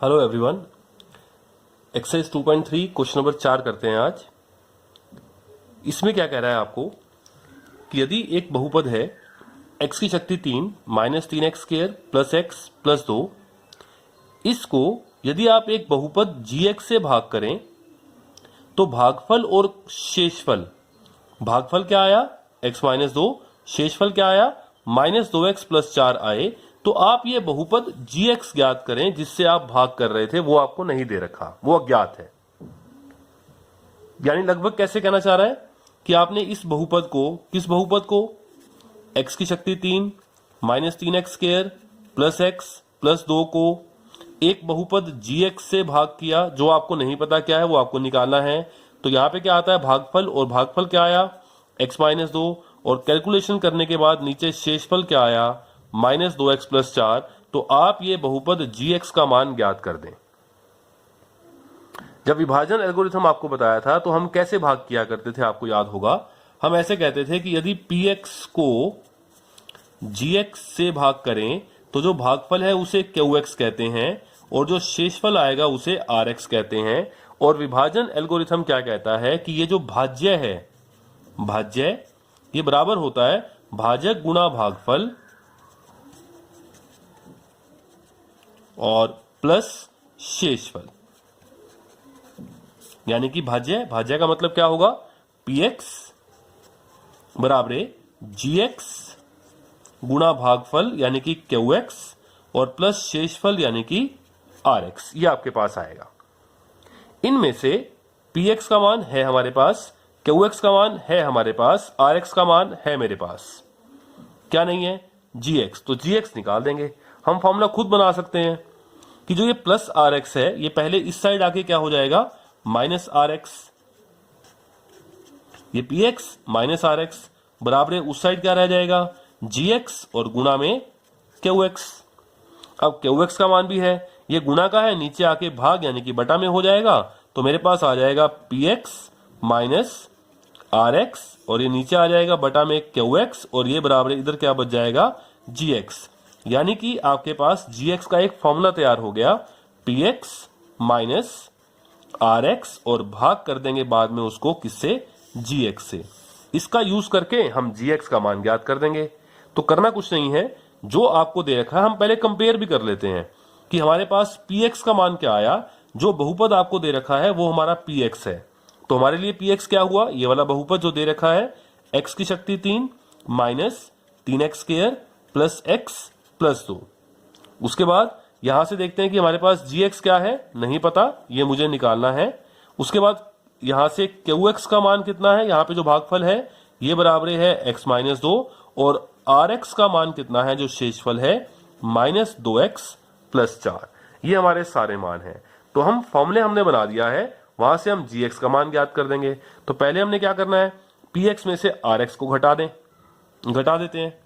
Hello everyone. Exercise 2.3 question number 4 करते हैं आज। इसमें क्या कह रहा है आपको कि यदि एक बहुपद है x की शक्ति 3 minus 3x square plus x plus 2, इसको यदि आप एक बहुपद gx से भाग करें तो भागफल और शेषफल, भागफल क्या आया x माइनस 2, शेषफल क्या आया माइनस 2x प्लस 4 आए, तो आप ये बहुपद gx ज्ञात करें जिससे आप भाग कर रहे थे, वो आपको नहीं दे रखा, वो अज्ञात है। यानी लगभग कैसे कहना चाह रहा है कि आपने इस बहुपद को, किस बहुपद को, x की शक्ति 3 minus 3x square plus x plus 2 को एक बहुपद gx से भाग किया, जो आपको नहीं पता क्या है, वो आपको निकालना है। तो यहां पे क्या आता है भागफल, और भागफल क्या आया x माइनस 2, और कैलकुलेशन करने के बाद नीचे शेषफल क्या आया माइनस 2x प्लस 4। तो आप ये बहुपद gx का मान ज्ञात कर दें। जब विभाजन एल्गोरिथम आपको बताया था तो हम कैसे भाग किया करते थे, आपको याद होगा। हम ऐसे कहते थे कि यदि px को gx से भाग करें तो जो भागफल है उसे qx कहते हैं और जो शेषफल आएगा उसे rx कहते हैं। और विभाजन एल्गोरिथम क्या कहता है कि ये जो भाज्य है, भाज्य ये बराबर होता है भाजक गुणा भागफल और प्लस शेषफल। यानी कि भाज्य, भाज्य का मतलब क्या होगा px बराबर gx गुणा भागफल यानी कि qx और प्लस शेषफल यानी कि rx, ये आपके पास आएगा। इनमें से px का मान है हमारे पास, qx का मान है हमारे पास, rx का मान है मेरे पास, क्या नहीं है gx, तो gx निकाल देंगे। हम फॉर्मूला खुद बना सकते हैं कि जो ये प्लस rx है ये पहले इस साइड आके क्या हो जाएगा माइनस rx, ये px माइनस rx बराबर है उस साइड क्या रह जाएगा gx और गुणा में qx। अब qx का मान भी है, ये गुणा का है, नीचे आके भाग यानी कि बटा में हो जाएगा, तो मेरे पास आ जाएगा px माइनस rx और ये नीचे आ जाएगा बटा में qx और ये बराबर इधर क्या बच जाएगा gx। यानी कि आपके पास gx का एक फॉर्मूला तैयार हो गया, px माइनस rx और भाग कर देंगे बाद में उसको किससे gx से। इसका यूज करके हम gx का मान ज्ञात कर देंगे। तो करना कुछ नहीं है, जो आपको दे रखा है हम पहले कंपेयर भी कर लेते हैं कि हमारे पास px का मान क्या आया। जो बहुपद आपको दे रखा है वो हमारा px है, तो हमारे लिए px क्या हुआ, ये वाला बहुपद जो दे रखा है x की शक्ति 3 minus 3x square plus x plus 2। उसके बाद यहां से देखते हैं कि हमारे पास gx क्या है, नहीं पता, ये मुझे निकालना है। उसके बाद यहां से qx का मान कितना है, यहां पे जो भागफल है ये बराबर है x माइनस 2 और rx का मान कितना है जो शेषफल है माइनस 2x प्लस 4। ये हमारे सारे मान हैं। तो हम फॉर्मूले हमने बना दिया है, वहां से हम gx का मान ज्ञात कर देंगे। तो पहले हमने क्या करना है, px में से rx को घटा देते हैं।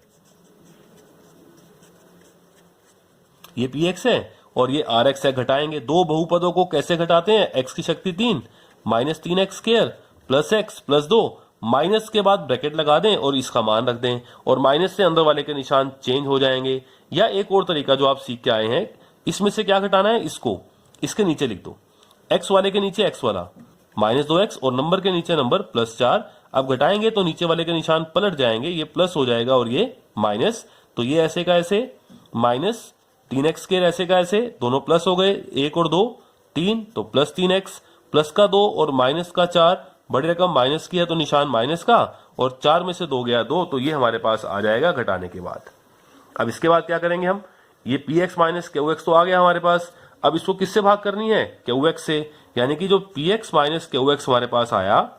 ये px है और ये rx है, घटाएंगे। दो बहुपदों को कैसे घटाते हैं, x की शक्ति 3 minus 3x square plus x plus 2, minus के बाद ब्रैकेट लगा दें और इसका मान रख दें और माइनस से अंदर वाले के निशान चेंज हो जाएंगे। या एक और तरीका जो आप सीख के आए हैं, इसमें से क्या घटाना है, इसको इसके नीचे लिख दो, x वाले के नीचे x वाला माइनस 2x और नंबर के नीचे नंबर प्लस 4। अब घटाएंगे तो नीचे वाले के निशान पलट जाएंगे, ये प्लस हो जाएगा और ये माइनस, तो ये ऐसे का ऐसे माइनस 3x स्क्वायर ऐसे का ऐसे, दोनों प्लस हो गए, 1 और 2 3, तो प्लस 3x प्लस का 2 और माइनस का 4, बड़ी रकम माइनस की है तो निशान माइनस का, और 4 में से 2 गया 2, तो ये हमारे पास आ जाएगा घटाने के बाद। अब इसके बाद क्या करेंगे हम, ये px माइनस qx तो आ गया हमारे पास। अब इसको किससे भाग करनी है, qx से, यानी कि जो px माइनस qx हमारे पास आया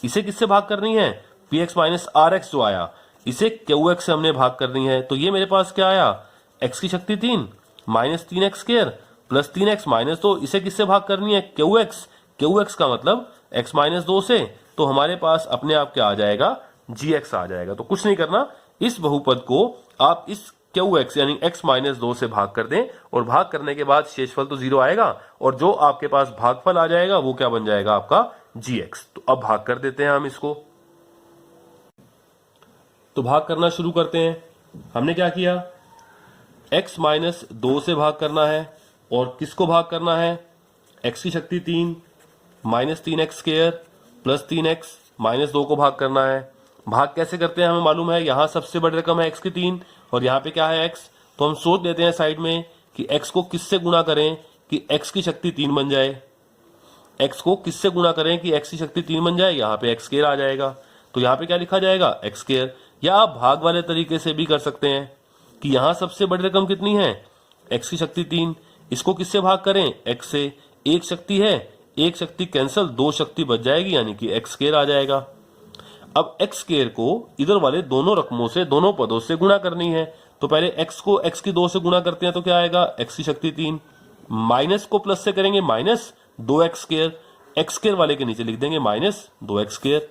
इसे किससे भाग करनी है, px माइनस rx जो आया इसे qx से हमने भाग करनी है। तो ये मेरे पास क्या आया, x की शक्ति 3 minus 3x square plus 3x minus 2, इसे किससे भाग करनी है, qx का मतलब x माइनस 2 से, तो हमारे पास अपने आप क्या आ जाएगा gx आ जाएगा। तो कुछ नहीं करना, इस बहुपद को आप इस qx यानी x माइनस 2 से भाग कर दें और भाग करने के बाद शेषफल तो 0 आएगा और जो आपके पास भागफल आ जाएगा वो क्या बन जाएगा आपका gx। तो अब भाग कर देते हैं हम इसको। तो भाग करना शुरू करते हैं। हमने क्या किया, x माइनस 2 से भाग करना है और किसको भाग करना है, x की शक्ति 3 minus 3x square plus 3x minus 2 को भाग करना है। भाग कैसे करते हैं हमें मालूम है, यहां सबसे बड़ी रकम है x की 3 और यहाँ पे क्या है x, तो हम सोच लेते हैं साइड में कि x को किससे गुणा करें कि x की शक्ति 3 बन जाए, x को किससे गुणा करें कि x की शक्ति 3 बन जाए, यहाँ पे x स्क्वायर आ जाएगा। तो यहाँ पे क्या लिखा जाएगा x स्क्वायर, या आप भाग वाले तरीके से भी कर सकते हैं कि यहाँ सबसे बड़ी रकम कितनी है, x की शक्ति 3, इसको किससे भाग करें, x से, एक शक्ति है, एक शक्ति कैंसल, 2 शक्ति बच जाएगी यानी कि x स्क्वायर आ जाएगा। अब x स्क्वायर को इधर वाले दोनों रकमों से, दोनों पदों से गुणा करनी है, तो पहले x को x की 2 से गुणा करते हैं तो क्या आएगा, x की शक्ति 3, माइनस को प्लस से करेंगे minus 2x square, x square वाले के नीचे लिख देंगे माइनस 2x स्क्वायर।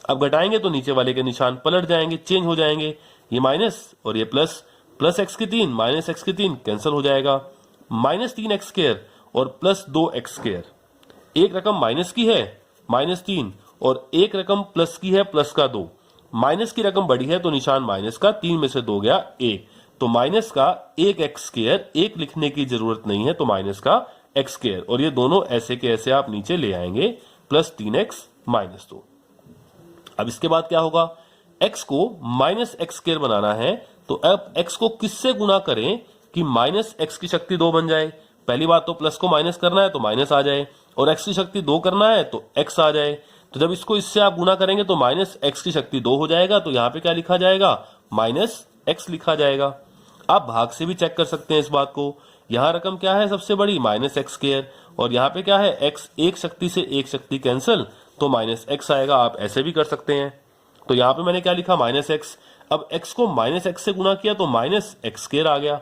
अब घटाएंगे तो नीचे वाले के निशान पलट जाएंगे, चेंज हो जाएंगे, ये माइनस और ये प्लस, प्लस x की 3 माइनस x की 3 कैंसिल हो जाएगा, माइनस 3x स्क्वायर और प्लस 2x स्क्वायर। एक रकम माइनस की है -3 और एक रकम प्लस की है प्लस का 2, माइनस की रकम बड़ी है तो निशान माइनस का, 3 में से 2 गया 1, तो माइनस का 1x स्क्वायर, 1 लिखने की जरूरत नहीं है तो माइनस का x स्क्वायर, और ये दोनों ऐसे के ऐसे आप नीचे ले आएंगे, प्लस 3x माइनस 2। अब इसके बाद क्या होगा, x को माइनस x स्क्वायर बनाना है तो अब x को किससे गुणा करें कि माइनस x की शक्ति 2 बन जाए। पहली बात तो प्लस को माइनस करना है तो माइनस आ जाए, और x की शक्ति 2 करना है तो x आ जाए। तो जब इसको इससे आप गुणा करेंगे तो माइनस x की शक्ति 2 हो जाएगा, तो यहाँ पे क्या लिखा जाएगा, माइनस x लिखा जाएगा। आप भाग से भी चेक कर सकते हैं इस बात को, यहाँ रकम क्या है सबसे बड़ी, माइनस x स्क्वायर, और यहाँ पे क्या है x, एक शक्ति से एक शक्ति कैंसिल, तो माइनस x आएगा। आप ऐसे भी कर सकते हैं, तो यहाँ पे मैंने क्या लिखा, माइनस x। अब x को माइनस x से गुणा किया तो माइनस x स्क्वायर आ गया,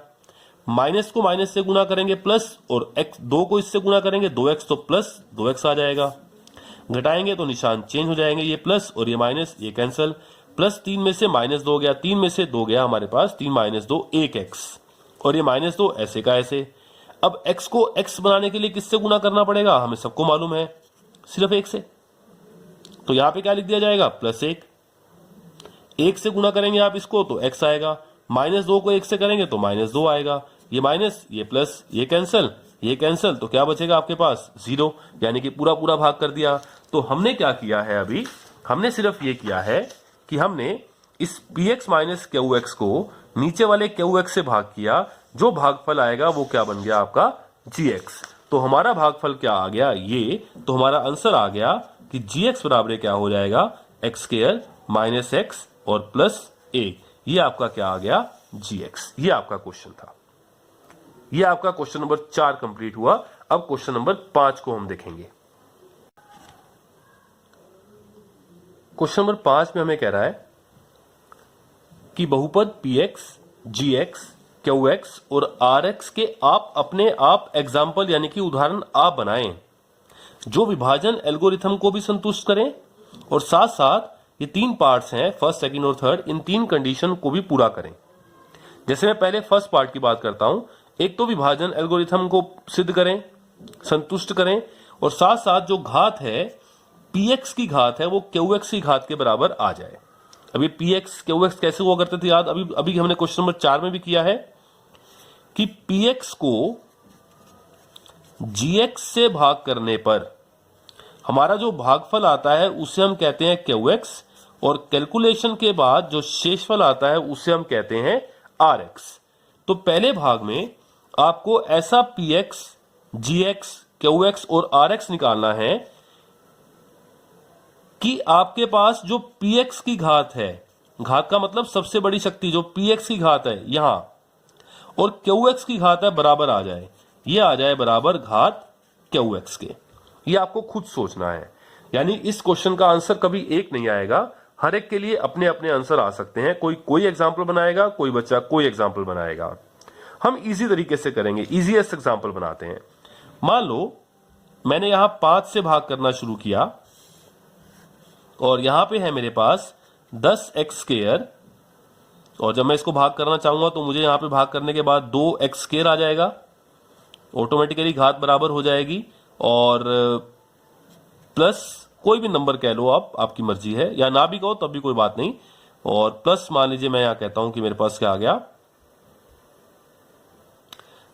माइनस को माइनस से गुणा करेंगे प्लस, और x 2 को इससे गुणा करेंगे 2x तो प्लस 2x आ जाएगा। घटाएंगे तो निशान चेंज हो जाएंगे, ये प्लस और ये माइनस, ये कैंसिल, प्लस 3 में से माइनस 2 गया, 3 में से 2 गया हमारे पास, 3 माइनस 2 1x, और ये माइनस 2 ऐसे का ऐसे। अब x को x बनाने के लिए किससे गुणा करना पड़ेगा, हमें सबको मालूम है, सिर्फ 1 से, तो यहाँ पे क्या लिख दिया जाएगा, प्लस 1, 1 से गुणा करेंगे आप इसको तो x आएगा, माइनस 2 को 1 से करेंगे तो माइनस 2 आएगा, ये माइनस, ये प्लस, ये कैंसिल, ये कैंसिल, तो क्या बचेगा आपके पास, 0, यानी कि पूरा पूरा भाग कर दिया। तो हमने क्या किया है, अभी हमने सिर्फ ये किया है कि हमने इस px माइनस qx को नीचे वाले qx से भाग किया, जो भागफल आएगा वो क्या बन गया आपका, gx। तो हमारा भागफल क्या आ गया, ये, तो हमारा आंसर आ गया कि gx बराबर क्या हो जाएगा, x स्क्वायर माइनस x और प्लस 1, ये आपका क्या आ गया, gx। ये आपका क्वेश्चन था, ये आपका क्वेश्चन नंबर 4 कंप्लीट हुआ। अब क्वेश्चन नंबर 5 को हम देखेंगे। क्वेश्चन नंबर 5 में हमें कह रहा है कि बहुपद px, gx, qx और rx के आप अपने आप एग्जाम्पल यानी कि उदाहरण आप बनाएं, जो विभाजन एल्गोरिथम को भी संतुष्ट करें और साथ साथ ये 3 पार्ट्स हैं, फर्स्ट, सेकंड और थर्ड, इन 3 कंडीशन को भी पूरा करें। जैसे मैं पहले फर्स्ट पार्ट की बात करता हूं, एक तो विभाजन एल्गोरिथम को सिद्ध करें, संतुष्ट करें, और साथ साथ जो घात है px की घात है वो qx की घात के बराबर आ जाए। अभी px qx कैसे हुआ करते थे याद, अभी हमने क्वेश्चन नंबर 4 में भी किया है कि px को gx से भाग करने पर हमारा जो भागफल आता है उसे हम कहते हैं qx, और कैलकुलेशन के बाद जो शेषफल आता है उसे हम कहते हैं rx। तो पहले भाग में आपको ऐसा px, gx, qx और rx निकालना है कि आपके पास जो px की घात है, घात का मतलब सबसे बड़ी शक्ति जो px की घात है यहां, और qx की घात है बराबर आ जाए, ये आ जाए बराबर घात qx के। ये आपको खुद सोचना है, यानी इस क्वेश्चन का आंसर कभी एक नहीं आएगा, हर एक के लिए अपने अपने आंसर आ सकते हैं। कोई एग्जाम्पल बनाएगा, कोई बच्चा कोई एग्जाम्पल बनाएगा। हम इजी तरीके से करेंगे, इजीएस्ट एग्जाम्पल बनाते हैं। मान लो मैंने यहां 5 से भाग करना शुरू किया और यहां पे है मेरे पास 10x स्क्वायर, और जब मैं इसको भाग करना चाहूंगा तो मुझे यहां पे भाग करने के बाद 2x स्क्वायर आ जाएगा, ऑटोमेटिकली घात बराबर हो जाएगी, और प्लस कोई भी नंबर कह लो आप, आपकी मर्जी है, या ना भी कहो तब भी कोई बात नहीं, और प्लस मान लीजिए मैं यहां कहता हूं कि मेरे पास क्या आ गया,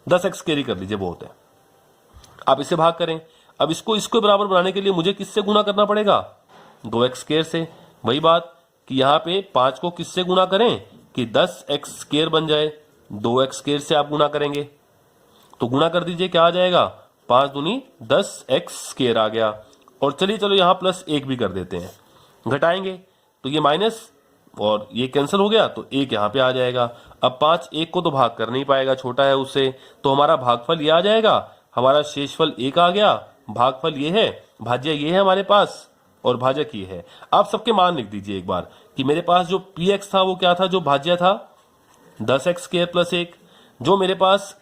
10x कैरी कर लीजिए, बहुत है। आप इसे भाग करें। अब इसको बराबर बनाने के लिए मुझे किससे गुना करना पड़ेगा? 2x स्क्वायर से। वही बात कि यहाँ पे 5 को किससे गुना करें कि 10x स्क्वायर बन जाए। 2x स्क्वायर से आप गुना करेंगे तो गुना कर दीजिए, क्या आ जाएगा? 5 दूनी 10x स्क्वायर आ गया। और चलो यहाँ प्लस 1 भी कर देते हैं, घटाएंगे तो ये माइनस और ये कैंसिल हो गया तो 1 यहाँ पे आ जाएगा। अब 5 1 को तो भाग कर नहीं पाएगा, छोटा है उससे, तो हमारा भागफल ये आ जाएगा, हमारा शेषफल 1 आ गया, भागफल ये है, भाज्य ये है हमारे पास और भाजक ये है। आप सबके मान लिख दीजिए एक बार कि मेरे पास जो px था वो क्या था, जो भाज्य था 10x स्क्वायर प्लस 1। जो मेरे पास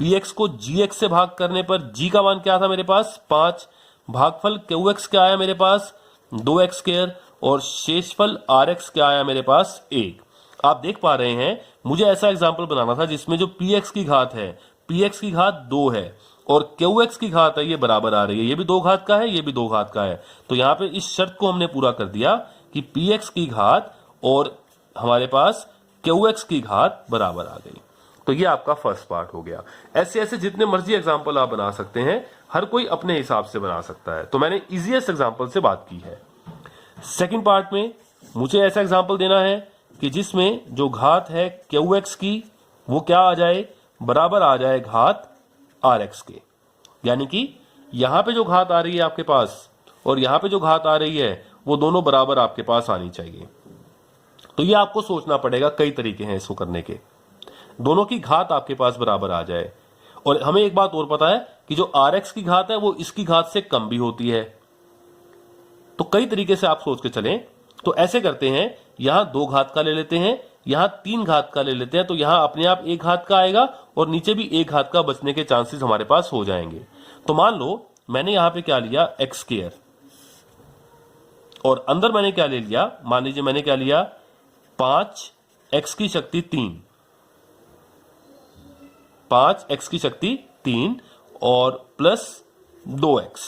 px को gx से भाग करने पर g का मान क्या था मेरे पास 5। भागफल qx क्या आया मेरे पास 2x स्क्वायर और शेषफल rx क्या आया मेरे पास 1। आप देख पा रहे हैं मुझे ऐसा एग्जाम्पल बनाना था जिसमें जो px की घात है, px की घात 2 है और qx की घात है ये बराबर आ रही है, ये भी 2 घात का है, ये भी 2 घात का है। तो यहाँ पे इस शर्त को हमने पूरा कर दिया कि px की घात और हमारे पास qx की घात बराबर आ गई। तो ये आपका फर्स्ट पार्ट हो गया। ऐसे ऐसे जितने मर्जी एग्जाम्पल आप बना सकते हैं, हर कोई अपने हिसाब से बना सकता है। तो मैंने इजीएस्ट एग्जाम्पल से बात की है। सेकंड पार्ट में मुझे ऐसा एग्जाम्पल देना है कि जिसमें जो घात है qx की वो क्या आ जाए, बराबर आ जाए घात rx के। यानी कि यहां पे जो घात आ रही है आपके पास और यहां पे जो घात आ रही है वो दोनों बराबर आपके पास आनी चाहिए। तो ये आपको सोचना पड़ेगा, कई तरीके हैं इसको करने के, दोनों की घात आपके पास बराबर आ जाए। और हमें एक बात और पता है कि जो rx की घात है वो इसकी घात से कम भी होती है। तो कई तरीके से आप सोच के चलें। तो ऐसे करते हैं, यहां 2 घात का ले लेते हैं, यहां 3 घात का ले लेते हैं, तो यहां अपने आप 1 घात का आएगा और नीचे भी 1 घात का बचने के चांसेस हमारे पास हो जाएंगे। तो मान लो मैंने यहां पे क्या लिया x स्क्वायर और अंदर मैंने क्या ले लिया, मान लीजिए मैंने क्या लिया 5x की शक्ति 3, 5x की शक्ति 3 और प्लस 2x।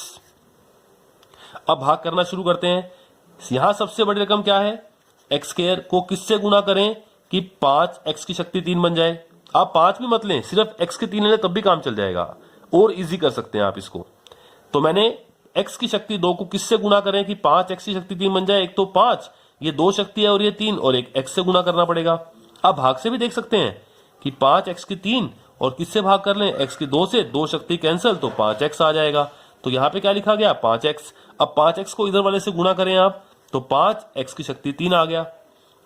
अब भाग करना शुरू करते हैं। यहां सबसे बड़ी रकम क्या है, एक्स स्क्वायर को किससे गुना करें कि 5x की शक्ति 3 बन जाए। आप 5 भी मत लें, सिर्फ x के 3 ले तब भी काम चल जाएगा, और इजी कर सकते हैं आप इसको। तो मैंने x की शक्ति 2 को किससे गुना करें कि 5x की शक्ति 3 बन जाए। एक तो 5, ये 2 शक्ति है और ये 3, और एक x से गुना करना पड़ेगा। आप भाग से भी देख सकते हैं कि 5x की 3 और किससे भाग कर लें, x की 2 से, 2 शक्ति कैंसिल तो 5x आ जाएगा। तो यहां पे क्या लिखा गया 5x। अब 5x को इधर वाले से गुना करें आप तो 5x की शक्ति 3 आ गया,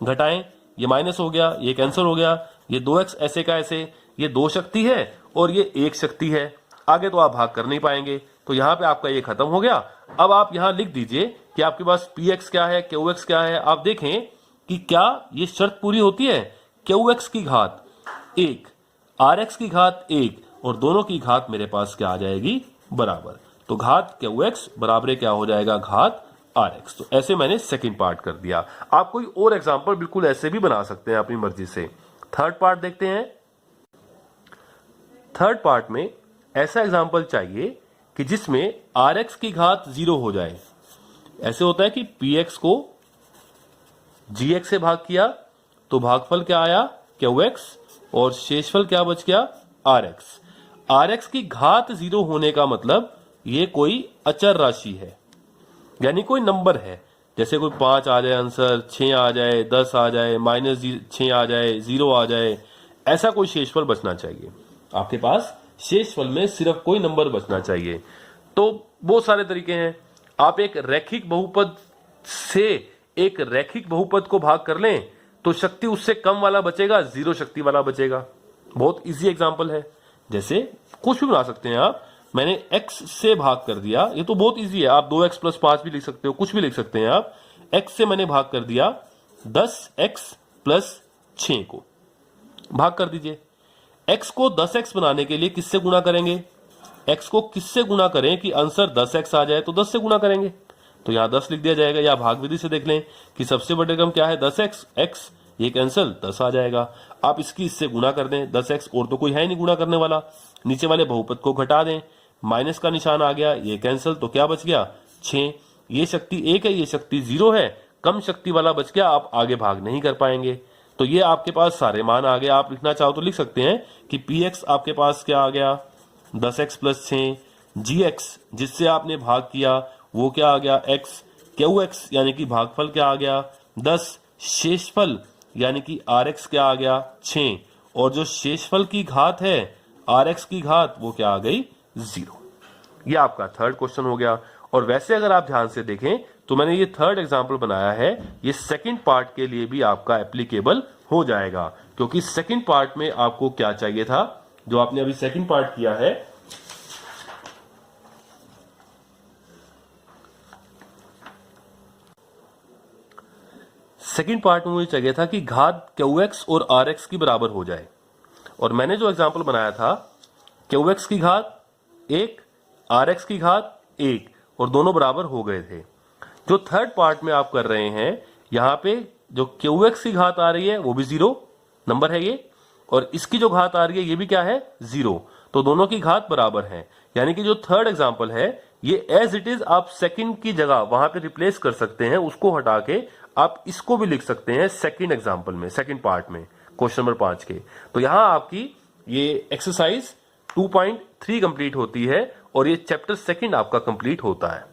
घटाएं, ये माइनस हो गया, ये कैंसिल हो गया, ये 2x ऐसे का ऐसे, ये 2 शक्ति है और ये 1 शक्ति है। आगे तो आप भाग कर नहीं पाएंगे, तो यहां पे आपका ये खत्म हो गया। अब आप यहां लिख दीजिए कि आपके पास px क्या है, qx क्या है। आप देखें कि क्या ये शर्त पूरी होती है, qx की घात 1, rx की घात 1 और दोनों की घात मेरे पास क्या आ जाएगी, बराबर। तो घात qx बराबर क्या हो जाएगा, घात rx। तो ऐसे मैंने सेकंड पार्ट कर दिया। आप कोई और एग्जांपल बिल्कुल ऐसे भी बना सकते हैं अपनी मर्जी से। थर्ड पार्ट देखते हैं। थर्ड पार्ट में ऐसा एग्जांपल चाहिए कि जिसमें rx की घात 0 हो जाए। ऐसे होता है कि px को gx से भाग किया तो भागफल क्या आया, qx, और शेषफल क्या बच गया, rx। rx की घात 0 होने का मतलब ये कोई अचर राशि है, यानी कोई नंबर है। जैसे कोई 5 आ जाए आंसर, 6 आ जाए, 10 आ जाए, -6 आ जाए, 0 आ जाए, ऐसा कोई शेषफल बचना चाहिए। आपके पास शेषफल में सिर्फ कोई नंबर बचना चाहिए। तो बहुत सारे तरीके हैं। आप एक रैखिक बहुपद से एक रैखिक बहुपद को भाग कर लें तो शक्ति उससे कम वाला बचेगा, 0 शक्ति वाला बचेगा। बहुत इजी एग्जांपल है। जैसे कुछ भी बना सकते हैं आप। मैंने x से भाग कर दिया, ये तो बहुत इजी है, आप 2x + 5 भी लिख सकते हो, कुछ भी लिख सकते हैं आप। x से मैंने भाग कर दिया 10x + 6 को, भाग कर दीजिए। x को 10x बनाने के लिए किससे गुना करेंगे, x को किससे गुना करें कि आंसर 10x आ जाए, तो 10 से गुना करेंगे। तो यहां 10 लिख दिया जाएगा, या भाग विधि से देख लें कि सबसे बड़ी रकम क्या है 10x, x ये कैंसिल 10 आ जाएगा। आप इसकी इससे गुना कर दें 10x, और तो कोई है नहीं गुना करने वाला। नीचे वाले बहुपद को घटा दें, माइनस का निशान आ गया, ये कैंसिल, तो क्या बच गया 6। ये शक्ति 1 है, ये शक्ति 0 है, कम शक्ति वाला बच गया, आप आगे भाग नहीं कर पाएंगे। तो तो ये आपके पास सारे मान आ गए। आप लिखना चाहो तो लिख सकते हैं कि पी एक्स आपके पास क्या आ गया 10x + 6, जी एक्स जिससे आपने भाग किया वो क्या आ गया x, क्यू एक्स यानी कि भागफल क्या आ गया 10, शेषफल यानी कि आर एक्स क्या आ गया 6, और जो शेषफल की घात है आर एक्स की घात वो क्या आ गई 0। ये आपका थर्ड क्वेश्चन हो गया। और वैसे अगर आप ध्यान से देखें तो मैंने ये थर्ड एग्जाम्पल बनाया है, ये सेकंड पार्ट के लिए भी आपका एप्लीकेबल हो जाएगा, क्योंकि सेकंड पार्ट में आपको क्या चाहिए था, जो आपने अभी सेकंड पार्ट किया है, सेकंड पार्ट में मुझे चाहिए था कि घात क्यू एक्स और आर एक्स की बराबर हो जाए। और मैंने जो एग्जाम्पल बनाया था क्यू एक्स की घात 1, आर एक्स की घात 1, और दोनों बराबर हो गए थे। जो थर्ड पार्ट में आप कर रहे हैं, यहां पे जो क्यू एक्स की घात आ रही है वो भी 0 नंबर है ये, और इसकी जो घात आ रही है ये भी क्या है 0, तो दोनों की घात बराबर है। यानी कि जो थर्ड एग्जाम्पल है ये एज इट इज आप सेकंड की जगह वहां पे रिप्लेस कर सकते हैं, उसको हटा के आप इसको भी लिख सकते हैं सेकंड एग्जाम्पल में, सेकंड पार्ट में, क्वेश्चन नंबर 5 के। तो यहां आपकी ये एक्सरसाइज 2.3 कंप्लीट होती है और ये चैप्टर सेकंड आपका कंप्लीट होता है।